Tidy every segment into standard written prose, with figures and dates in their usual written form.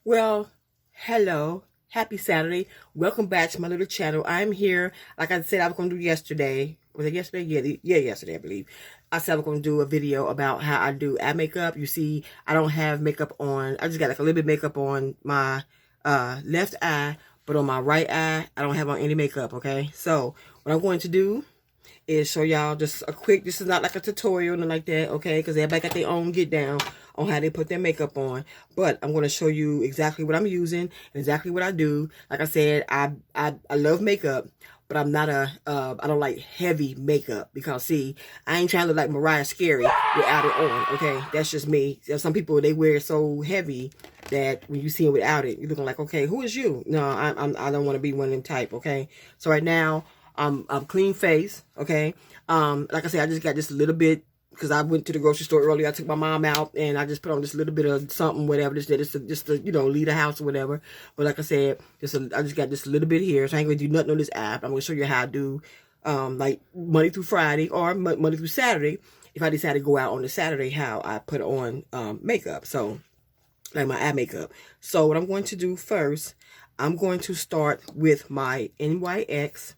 Well, hello. Happy Saturday. Welcome back to my little channel. I'm here. Like I said, I was going to do yesterday. Was it yesterday? Yeah, yesterday, I believe. I said I was going to do a video about how I do eye makeup. You see, I don't have makeup on. I just got like a little bit of makeup on my left eye, but on my right eye, I don't have on any makeup, okay? So, what I'm going to do is show y'all just a quick, this is not like a tutorial or like that, okay, because everybody got their own get down on how they put their makeup on, but I'm going to show you exactly what I'm using and exactly what I do. Like I said, I love makeup, but I'm not I don't like heavy makeup, because see, I ain't trying to look like Mariah Carey without it on, okay? That's just me. Some people, they wear it so heavy that when you see it without it, you're looking like, okay, who is you? No, I don't want to be one of them type, okay? So right now, I'm clean face, okay? Like I said, I just got just a little bit, because I went to the grocery store earlier. I took my mom out, and I just put on just a little bit of something, whatever, just to you know, leave the house or whatever. But like I said, I just got just a little bit here, so I ain't gonna do nothing on this app. I'm gonna show you how I do, like Monday through Friday or Monday through Saturday. If I decide to go out on the Saturday, how I put on makeup, so like my eye makeup. So what I'm going to do first, I'm going to start with my NYX.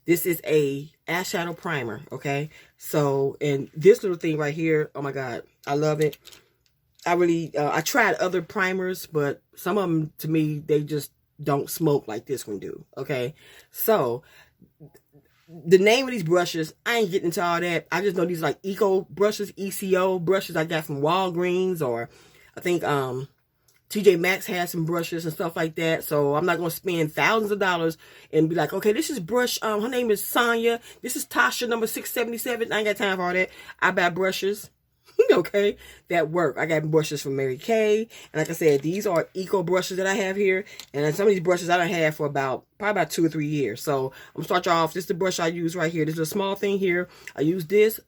This is a eyeshadow primer, okay? So, and this little thing right here, oh my God, I love it. I really, I tried other primers, but some of them, to me, they just don't smoke like this one do, okay? So, the name of these brushes, I ain't getting into all that. I just know these like eco brushes, ECO brushes I got from Walgreens, or I think, TJ Maxx has some brushes and stuff like that, so I'm not going to spend thousands of dollars and be like, okay, this is brush, her name is Sonya, this is Tasha number 677, I ain't got time for all that. I buy brushes, okay, that work. I got brushes from Mary Kay, and like I said, these are eco brushes that I have here, and some of these brushes I don't have for probably about 2 or 3 years, so I'm going to start you off. This is the brush I use right here. This is a small thing here. I use this.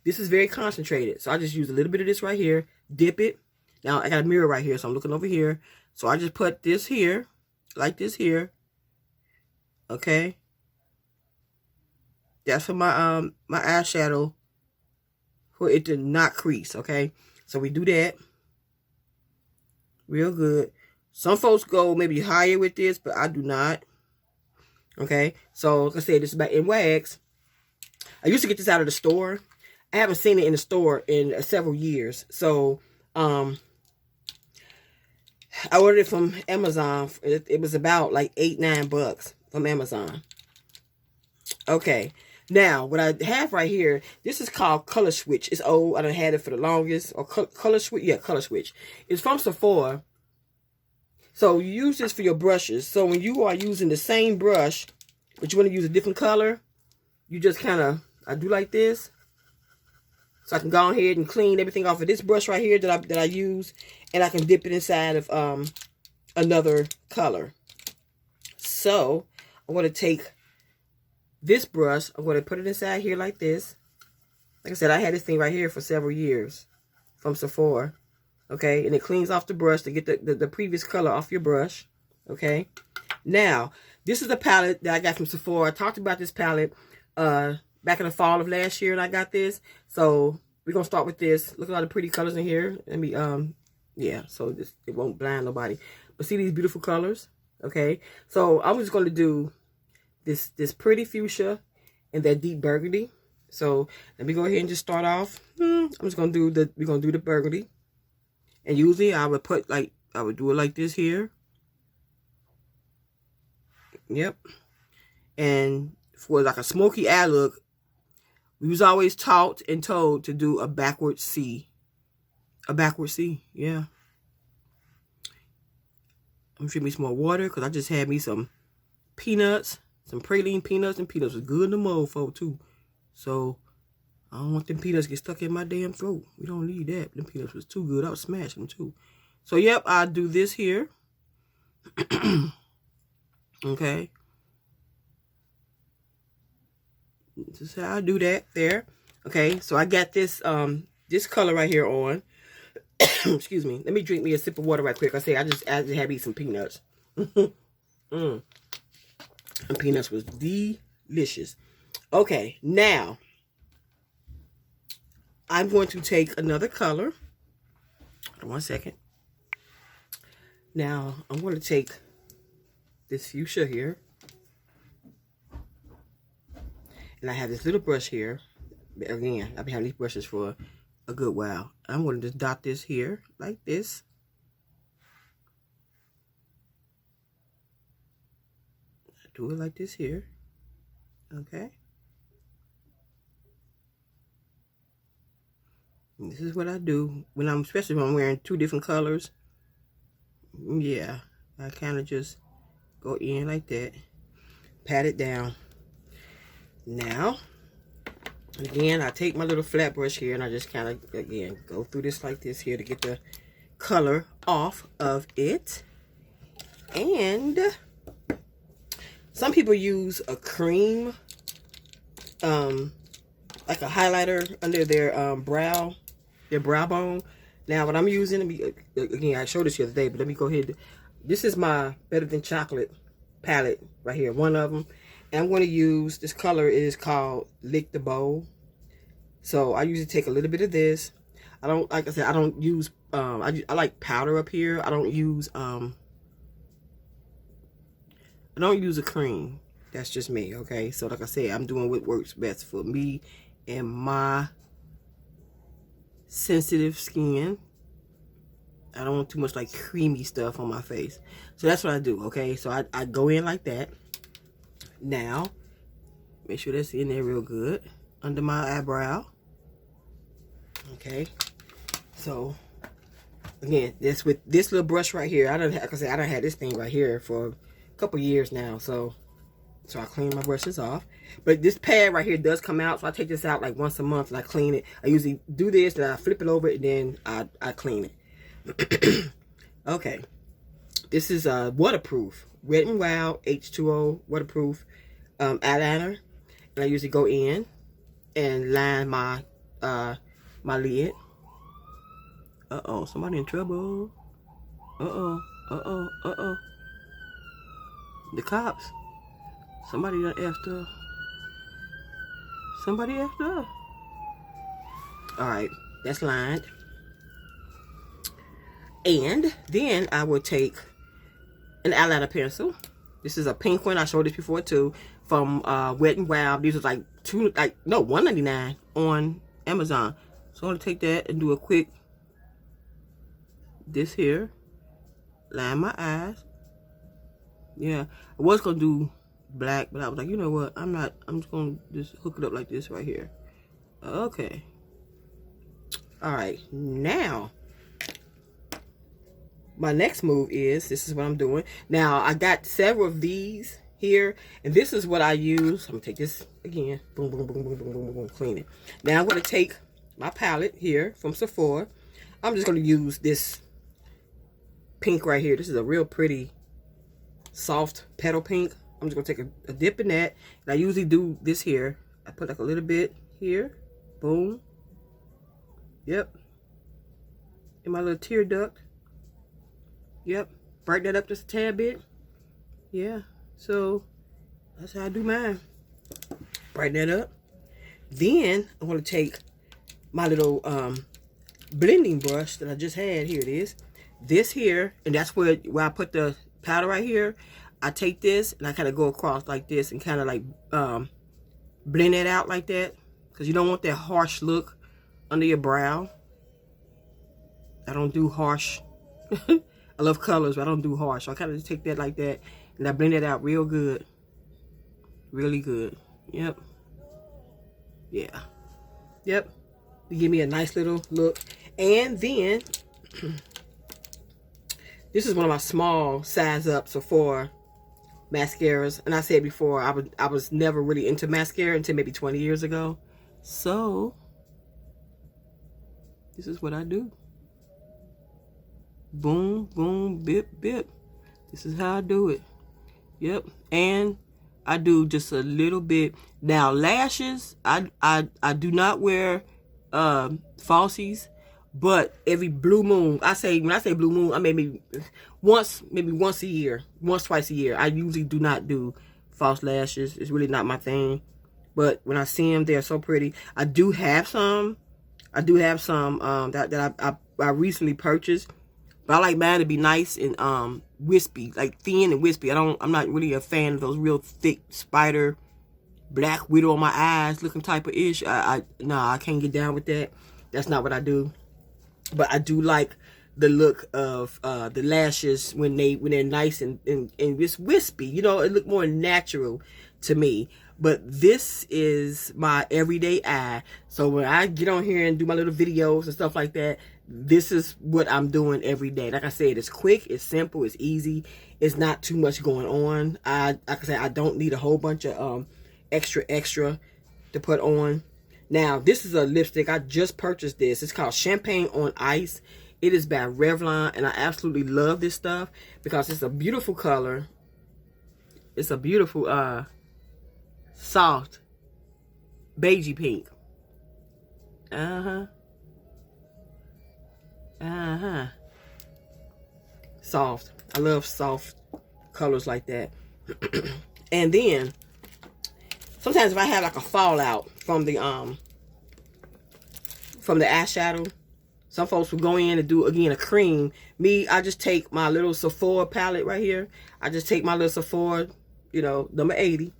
This is very concentrated, so I just use a little bit of this right here, dip it. Now, I got a mirror right here, so I'm looking over here. So I just put this here, like this here. Okay. That's for my my eyeshadow, for it to not crease, okay? So we do that. Real good. Some folks go maybe higher with this, but I do not. Okay? So, like I said, this is about in wax. I used to get this out of the store. I haven't seen it in the store in several years. So, I ordered it from Amazon. It was about like $8-9 from Amazon. Okay. Now, what I have right here, this is called Color Switch. It's old. I done had it for the longest. Or Color Switch. Yeah, Color Switch. It's from Sephora. So, you use this for your brushes. So, when you are using the same brush, but you want to use a different color, you just kind of, I do like this. So I can go ahead and clean everything off of this brush right here that I use, and I can dip it inside of another color. So I'm going to take this brush. I'm going to put it inside here like this. Like I said, I had this thing right here for several years from Sephora. Okay, and it cleans off the brush to get the previous color off your brush. Okay, now this is the palette that I got from Sephora. I talked about this palette back in the fall of last year, and I got this. So we're gonna start with this. Look at all the pretty colors in here. Let me yeah, so it won't blind nobody. But see these beautiful colors? Okay. So I'm just gonna do this pretty fuchsia and that deep burgundy. So let me go ahead and just start off. I'm just gonna do the burgundy. And usually I would do it like this here. Yep. And for like a smoky eye look, we was always taught and told to do a backward C. A backward C, yeah. I'm gonna drink me some more water, because I just had me some peanuts, some praline peanuts, and peanuts was good in the mofo too. So I don't want them peanuts to get stuck in my damn throat. We don't need that. Them peanuts was too good. I was smashing them too. So yep, I'll do this here. Okay. This is how I do that there. Okay, so I got this this color right here on. Excuse me. Let me drink me a sip of water right quick. I just had to eat some peanuts. And peanuts was delicious. Okay, now I'm going to take another color. Hold on one second. Now, I'm going to take this fuchsia here. And I have this little brush here. Again, I've been having these brushes for a good while. I'm going to just dot this here like this. Do it like this here. Okay. And this is what I do when especially when I'm wearing two different colors. Yeah, I kind of just go in like that, pat it down. Now, again, I take my little flat brush here and I just kind of, again, go through this like this here to get the color off of it. And some people use a cream, like a highlighter under their brow bone. Now, what I'm using, again, I showed this the other day, but let me go ahead. This is my Better Than Chocolate palette right here, one of them. And I'm going to use, this color is called Lick the Bowl. So I usually take a little bit of this. I don't, like I said, I don't use, I like powder up here. I don't use a cream. That's just me, okay? So like I said, I'm doing what works best for me and my sensitive skin. I don't want too much like creamy stuff on my face. So that's what I do, okay? So I go in like that. Now, make sure that's in there real good. Under my eyebrow. Okay. So, again, this with this little brush right here. I done had this thing right here for a couple years now. So I clean my brushes off. But this pad right here does come out. So I take this out like once a month and I clean it. I usually do this, then I flip it over and then I clean it. Okay. This is waterproof. Wet n Wild H2O waterproof eyeliner. And I usually go in and line my my lid. Uh-oh, somebody in trouble. Uh-oh, uh-oh, uh-oh. The cops. Somebody done effed up. Somebody effed up. Alright, that's lined. And then I will take an eyeliner pencil. This is a pink one. I showed this before too. From Wet n Wild. These was like $1.99 on Amazon. So I'm gonna take that and do a quick this here. Line my eyes. Yeah. I was gonna do black, but I was like, you know what? I'm just gonna just hook it up like this right here. Okay. Alright, now my next move is, this is what I'm doing. Now, I got several of these here, and this is what I use. I'm gonna take this again. Boom, boom, boom, boom, boom, boom, boom, clean it. Now, I'm gonna take my palette here from Sephora. I'm just gonna use this pink right here. This is a real pretty, soft petal pink. I'm just gonna take a dip in that. And I usually do this here. I put like a little bit here. Boom. Yep. In my little tear duct. Yep. Brighten that up just a tad bit. Yeah. So that's how I do mine. Brighten that up. Then I'm going to take my little blending brush that I just had. Here it is. This here. And that's where I put the powder right here. I take this and I kind of go across like this and kind of like blend it out like that. Because you don't want that harsh look under your brow. I don't do harsh. I love colors, but I don't do harsh. So I kind of just take that like that. And I blend it out real good. Really good. Yep. Yeah. Yep. To give me a nice little look. And then, this is one of my small size up Sephora mascaras. And I said before, I was never really into mascara until maybe 20 years ago. So, this is what I do. Boom, boom, bip, bip. This is how I do it. Yep. And I do just a little bit. Now, lashes, I do not wear falsies, but every blue moon, when I say blue moon, I maybe once a year, twice a year. I usually do not do false lashes. It's really not my thing. But when I see them, they're so pretty. I do have some that I recently purchased. But I like mine to be nice and wispy, like thin and wispy. I'm not really a fan of those real thick spider, black widow on my eyes looking type of ish. Nah, I can't get down with that. That's not what I do. But I do like the look of the lashes when they're nice and it's wispy. You know, it look more natural to me. But this is my everyday eye. So when I get on here and do my little videos and stuff like that, this is what I'm doing every day. Like I said, it's quick, it's simple, it's easy. It's not too much going on. Like I said, I don't need a whole bunch of extra to put on. Now, this is a lipstick. I just purchased this. It's called Champagne on Ice. It is by Revlon, and I absolutely love this stuff because it's a beautiful color. It's a beautiful, soft, beigey pink. Soft. I love soft colors like that. And then, sometimes if I have like a fallout from the eyeshadow, some folks will go in and do, again, a cream. Me, I just take my little Sephora palette right here. I just take my little Sephora, you know, number 80.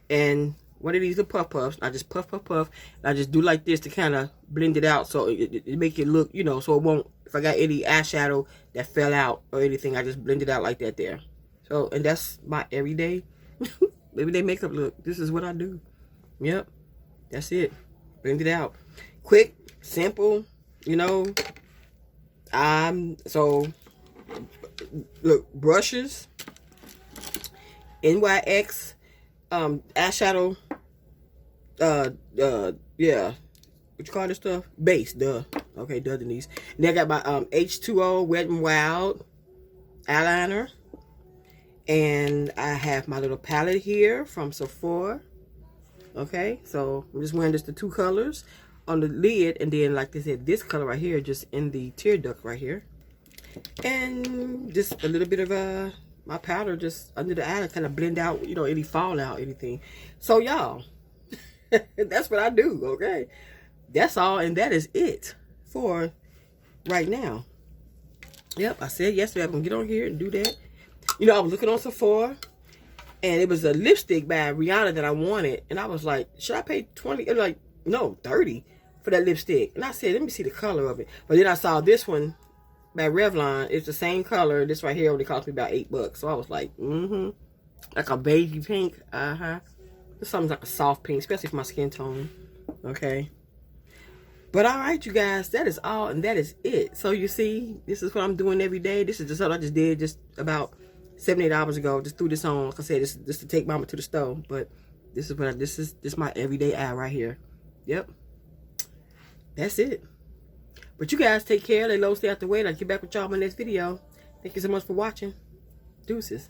And one of these little puff puffs. I just puff. And I just do like this to kind of blend it out so it make it look, you know, so it won't, if I got any eyeshadow that fell out or anything, I just blend it out like that there. So, and that's my everyday, everyday makeup look. This is what I do. Yep. That's it. Blend it out. Quick, simple, you know. So, look, brushes, NYX, eyeshadow, yeah, what you call this stuff? Base, duh. Okay, duh, Denise. Then I got my H2O Wet n Wild eyeliner. And I have my little palette here from Sephora. Okay, so I'm just wearing just the two colors on the lid. And then, like I said, this color right here, just in the tear duct right here. And just a little bit of my powder just under the eye to kind of blend out, you know, any fallout, anything. So, y'all, that's what I do, okay? That's all, and that is it for right now. Yep, I said yesterday I'm going to get on here and do that. You know, I was looking on Sephora, and it was a lipstick by Rihanna that I wanted. And I was like, should I pay 20? It was like, no, 30 for that lipstick. And I said, let me see the color of it. But then I saw this one by Revlon. It's the same color. This right here only cost me about $8. So I was like, like a baby pink. This something's like a soft pink, especially for my skin tone. Okay. But all right, you guys, that is all, and that is it. So you see, this is what I'm doing every day. This is just what I just did just about 7-8 hours ago. Just threw this on. Like I said, this is to take mama to the stove. But this is what this is my everyday eye right here. Yep. That's it. But you guys take care. Lay low, stay out the way. I'll get back with y'all in my next video. Thank you so much for watching. Deuces.